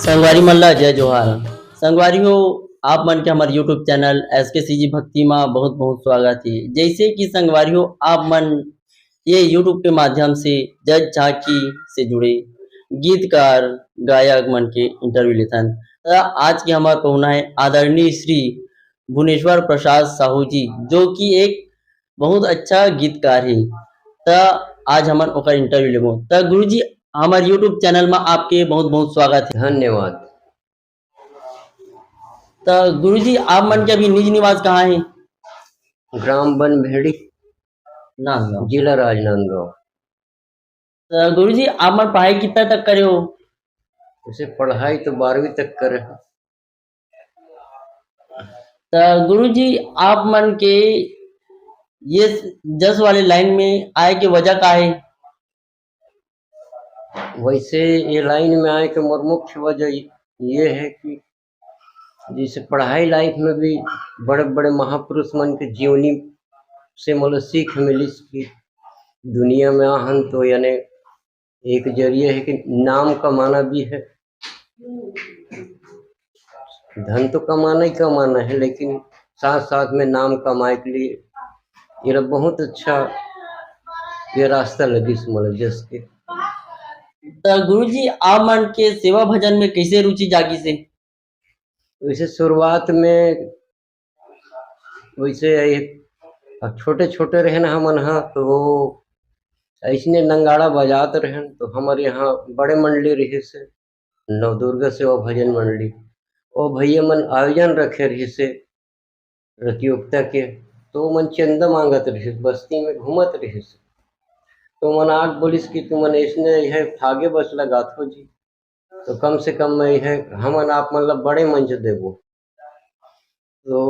संगवारी मन ला जय जोहार। संगवारी हो, आप मन के हमारे यूट्यूब चैनल SKCG भक्ति में बहुत बहुत स्वागत है। जैसे कि संगवारी हो, आप मन ये यूट्यूब के माध्यम से जज झांकी से जुड़े गीतकार गायक मन के इंटरव्यू लेथन। आज के हमारे पहुना है आदरणीय श्री भुवनेश्वर प्रसाद साहू जी, जो कि एक बहुत अच्छा गीतकार है। त आज हमन ओकर इंटरव्यू लेबो। त गुरुजी, हमारे यूट्यूब चैनल में आपके बहुत बहुत स्वागत है। धन्यवाद। तो गुरुजी, आप मन के अभी निज निवास कहाँ है? ग्राम बनभेड़ी, नांदगांव। जिला राजनांदगांव। तो गुरुजी, आप मन पढ़ाई कितना तक करे हो? उसे पढ़ाई तो 12वीं तक करे। तो गुरुजी, आप मन के ये जस वाले लाइन में आए के वजह का है? वैसे ये लाइन में आए के मोर मुख्य वजह ये है कि जैसे पढ़ाई लाइफ में भी बड़े बड़े महापुरुष मन के जीवनी से मतलब सीख मिलिस कि दुनिया में आहन तो यानी एक जरिए है कि नाम कमाना भी है। धन तो कमाना ही कमाना है, लेकिन साथ साथ में नाम कमाए के लिए ये बहुत अच्छा ये रास्ता लगी मतलब जस के। तो गुरुजी, आप मन के सेवा भजन में कैसे रुचि जागी से? वैसे शुरुआत में वैसे छोटे छोटे रहन हमन हाँ, तो ऐसने नंगाड़ा बजात रहन। तो हमारे यहाँ बड़े मंडली रहे से नवदुर्गा सेवा भजन मंडली, और भैया मन आयोजन रखे रहे से प्रतियोगिता के, तो मन चंदा मांगत रहे, बस्ती में घूमत रहे से। तो मन आग बोलिस कि तुमन ऐसने यह थागे बस लगात हो जी, तो कम से कम मैं यह हमन आप मतलब बड़े मंच देवो, तो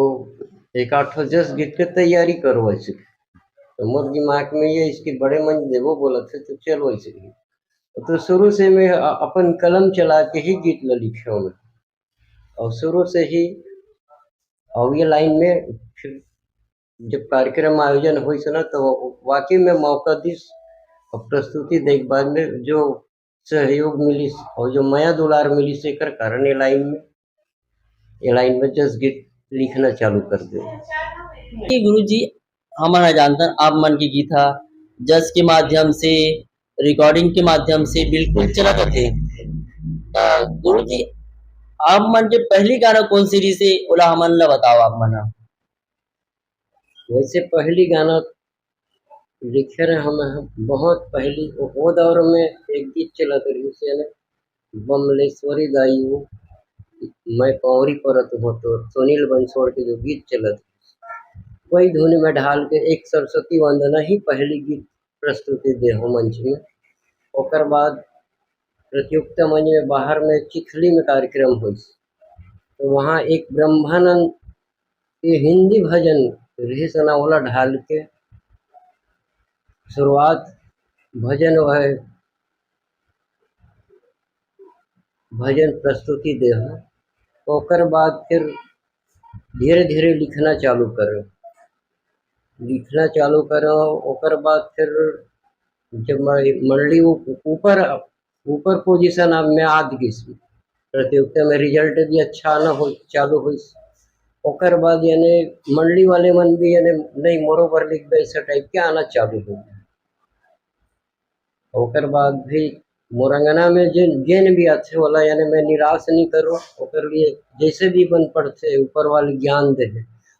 एक आठ जस गीत के तैयारी करो ऐसे। तो मोर दिमाग में ये इसकी बड़े मंच देवो बोला थे, तो चलो ऐसे ही। तो शुरू से मैं अपन कलम चला के ही गीत ल लिखे हूँ, और शुरू से ही और ये लाइन में फिर जब कार्यक्रम आयोजन हुई से ना, तो वाकई में मौका दिस और प्रस्तुति देख बाद में जो सहयोग मिली और जो माया दुलार मिली से कर कारण ये लाइन में जस गीत लिखना चालू कर दे। गुरुजी, हमारा जानता आप मन के गीत हा जस के माध्यम से, रिकॉर्डिंग के माध्यम से बिल्कुल चलत थे। गुरुजी, आप मन के पहली गाना कौन सीरीज से ओला हमन ला बताओ आप मन हा। वैसे पहली गाना लिखे रहे हम बहुत पहली वो दौर में एक गीत चला करी से ना, बमलेश्वरी दाई हो मैं पौरी परत हो, तो सुनील बंसोड़ के जो गीत चला वही धुन में ढाल के एक सरस्वती वंदना ही पहली गीत प्रस्तुति दे हो मंच में। ओकर बाद प्रतियोगिता मंच में बाहर में चिखली में कार्यक्रम हुई, तो वहाँ एक ब्रह्मानंद के हिंदी भजन रही सना वाला ढाल के शुरुआत भजन वह भजन प्रस्तुति दे हो। ओकर बाद फिर धीरे धीरे लिखना चालू करो। ओकर बाद फिर जब मंडली ऊपर ऊपर पोजीशन अब में आ गई प्रतियोगिता में, रिजल्ट भी अच्छा आना हो चालू हुई। ओकर बाद यानी मंडली वाले मन भी यानी नहीं मोरोबर लिख दे ऐसा टाइप के आना चालू हो गया। ओकर बाद भी मोरंगना में जेन भी अच्छे वाला यानी मैं निराश नहीं करो, ओकर लिए जैसे भी बन पड़ते ऊपर वाले ज्ञान दे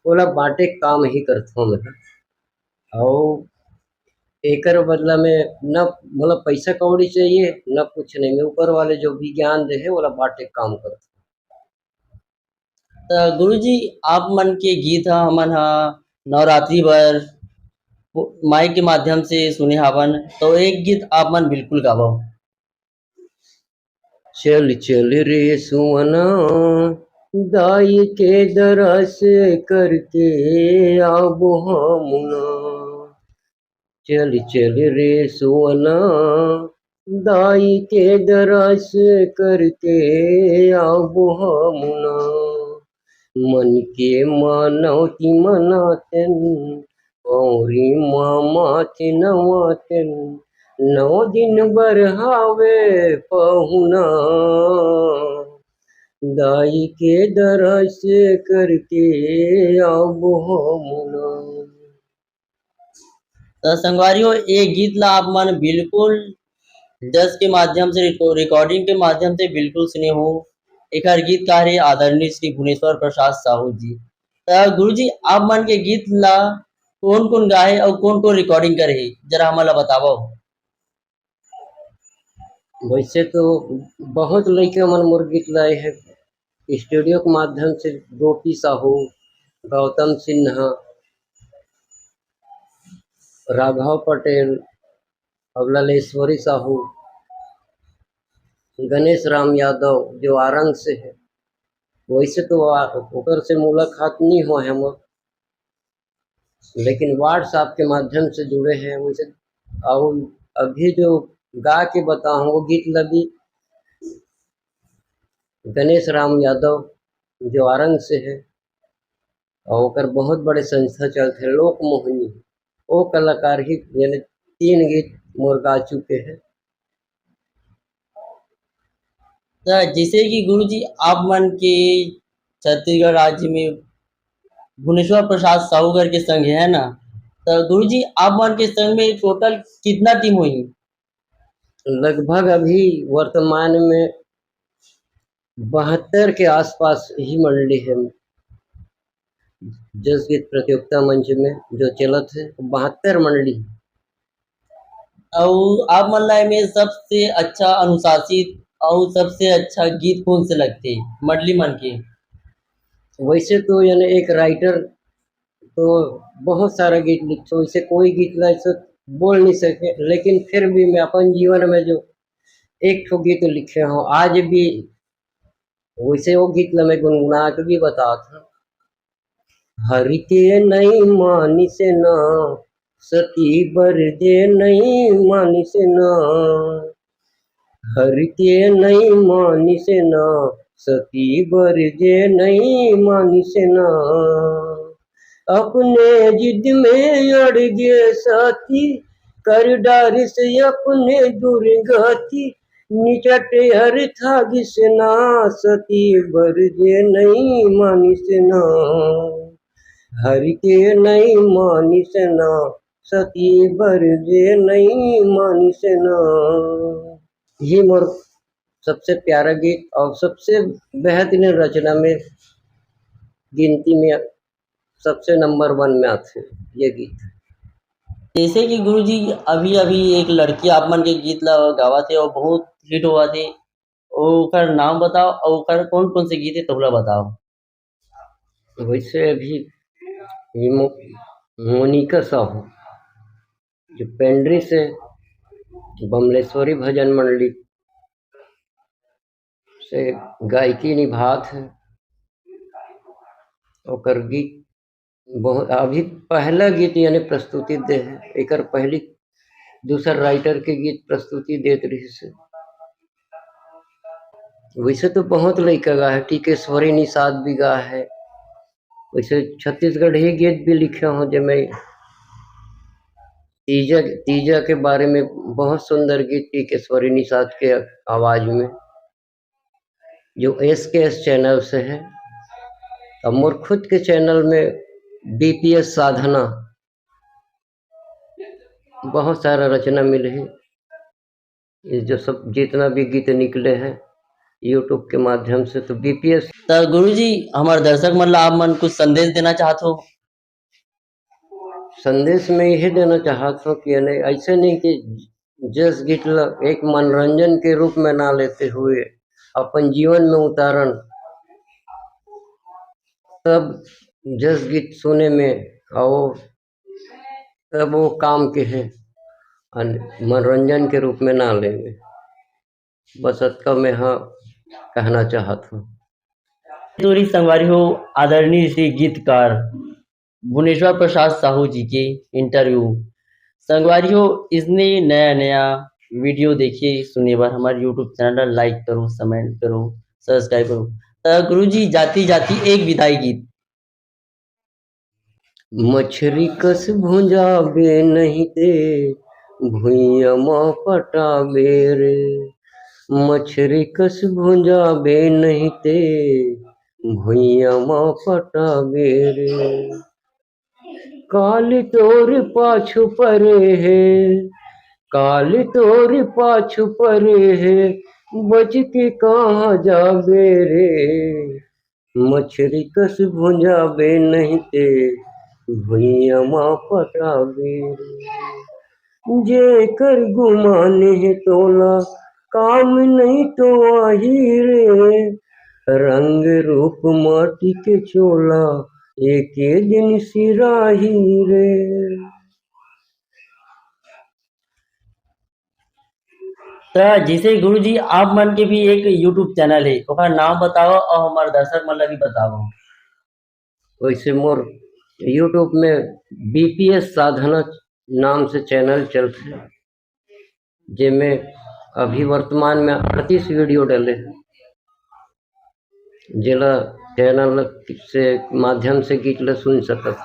बोला बाटे काम ही करता हूँ मैं। और एकर बदला में न मतलब पैसा कौड़ी चाहिए न कुछ नहीं, मैं ऊपर वाले जो भी ज्ञान दे है बोला बाटे काम करता। तो गुरुजी, आप मन के गीत हा हमन हा नवरात्रि भर माइक के माध्यम से सुने हावन, तो एक गीत आप मन बिल्कुल गावो। चल चल रे सुवना दाई के दरस करके आबो मुना, चल चल रे सुवना दाई के दरस करके आबो मुना, मन के मानवती मनातेन औरी मामाते नवातेन, 9 दिन बरहावे पहुना, दाई के दरस करके अब हम ना। तो संगवारियों ये गीत ला आप मन बिल्कुल जज के माध्यम से रिकॉर्डिंग के माध्यम से बिल्कुल सुने हो। एकर गीतकार है आदरणीय श्री भुवनेश्वर प्रसाद साहू जी। गुरु जी आप मन के गीत ला कौन कौन गाए और कौन कौन रिकॉर्डिंग करे हे जरा हमन ला बतावो। वैसे तो बहुत लड़के मन मोर गीत लाए हैं स्टूडियो के माध्यम से। गोपी साहू, गौतम सिन्हा, राघव पटेल, अबललेश्वरी साहू, गणेश राम यादव जो आरंग से है। वैसे तो ओकर से मुलाकात नहीं हुआ है हम, लेकिन व्हाट्सएप के माध्यम से जुड़े हैं। वैसे और अभी जो गा के बताऊँ वो गीत लगी गणेश राम यादव जो आरंग से है, और ओकर बहुत बड़े संस्था चलते हैं लोक मोहिनी। वो कलाकार ही यानी 3 गीत मोर गा चुके हैं। तो जैसे कि गुरु जी आप मन के छत्तीसगढ़ राज्य में भुवनेश्वर प्रसाद साहू के संग है ना। तो गुरु जी आप मन के संग में टोटल कितना टीम हुई। लगभग अभी वर्तमान में 72 के आसपास ही मंडली है। जस गीत प्रतियोगिता मंच में जो चलत है 72 मंडली। और आप मन ला में सबसे अच्छा अनुशासित और सबसे अच्छा गीत कौन से लगते मंडली मन के। वैसे तो यानी एक राइटर तो बहुत सारा गीत लिखते, वैसे कोई गीत ला ऐसे बोल नहीं सके, लेकिन फिर भी मैं अपन जीवन में जो एक ठो गीत लिखे हूँ आज भी, वैसे वो गीत ला मैं गुनगुना के भी बता था। हरि के नहीं मानी से ना सती बर दे नहीं मानी से ना। हरि के नहीं मानी से ना सती बर दे नहीं मानी से ना। अपने जिद में अड़ गए साथी कर डार से अपने दुर्गति। निचट हर था घिसना सती बर दे नहीं मानी से ना। हरि के नहीं मानी से ना सती बर दे नहीं मानी से ना। ये मोर सबसे प्यारा गीत और सबसे बेहतरीन रचना में गिनती में सबसे नंबर 1 में आते ये गीत। जैसे कि गुरु जी अभी अभी एक लड़की आप मन के गीत ला गावा थे और बहुत हिट हुआ थे। ओकर नाम बताओ और ओकर कौन कौन से गीत है तोला बताओ। वैसे अभी ये मोनिका साहू जो पेंड्री से बमलेश्वरी भजन मंडली से गायकी निभात है। ओकर गीत बहुत अभी पहला गीत यानी प्रस्तुति दे है। एकर पहली दूसर राइटर के गीत प्रस्तुति देत रही से। वैसे तो बहुत लड़का गा है, टीकेश्वरी निषाद भी गा है। वैसे छत्तीसगढ़ी गीत भी लिखे हूँ जो मैं तीजा के बारे में बहुत सुंदर गीत टीकेश्वरी निषाद के आवाज में जो SKS चैनल से है। अब मोर खुद के चैनल में BPS साधना बहुत सारा रचना मिले है। ये जो सब जितना भी गीत निकले हैं YouTube के माध्यम से तो BPS। तो गुरु जी हमारे दर्शक मन ला आप मन कुछ संदेश देना चाहते हो। संदेश में यही देना चाहता हूँ कि ऐसे नहीं कि जस गीत एक मनोरंजन के रूप में ना लेते हुए अपन जीवन में उतारण, तब जस गीत सुने में और तब वो काम के हैं, मनोरंजन के रूप में ना लेंगे। बस अतका मैं हाँ कहना चाहता हूँ। दूरी संगवारी हो आदरणीय श्री गीतकार भुवनेश्वर प्रसाद साहू जी के इंटरव्यू। संगवारी हो इसने नया नया वीडियो देखिए सुने बार हमारे YouTube चैनल लाइक करो, कमेंट करो, सब्सक्राइब करो। तो गुरु जी जाती जाती एक विदाई गीत। मछरी कस भुंजाबे नहीं ते भुइया माँ पटाबे रे। मछरी कस भुंजाबे नहीं ते भुइया माँ पटाबे रे। काली तोर पाछू परे है, काली तोर पाछू परे है, बच के कहाँ जाबे रे। मछरी कस भुंजाबे नहीं ते भुइया माँ पटाबे रे। जे कर गुमाने है तोला काम नहीं तो आही रे। रंग रूप माटी के चोला एक दिन सिराही रे। तो जैसे गुरु जी आप मन के भी एक यूट्यूब चैनल है, ओकर नाम बताओ और हमारे दर्शक मन ला भी बताओ। वैसे मोर यूट्यूब में बीपीएस साधना नाम से चैनल चलते हैं, जिनमें अभी वर्तमान में 38 वीडियो डले हैं। जिला चैनल से माध्यम से गीत ला सुन सकत।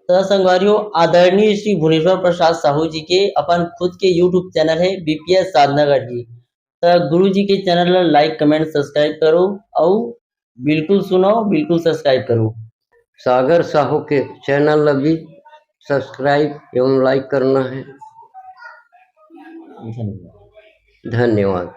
तो संगवारियों आदरणीय श्री भुवनेश्वर प्रसाद साहू जी के अपन खुद के यूट्यूब चैनल है बीपीएस साधनागढ़ जी। तो गुरु जी के चैनल ला लाइक कमेंट सब्सक्राइब करो और बिल्कुल सुनो, बिल्कुल सब्सक्राइब करो। सागर साहू के चैनल ला भी सब्सक्राइब एवं लाइक करना है। धन्यवाद। धन्यवाद।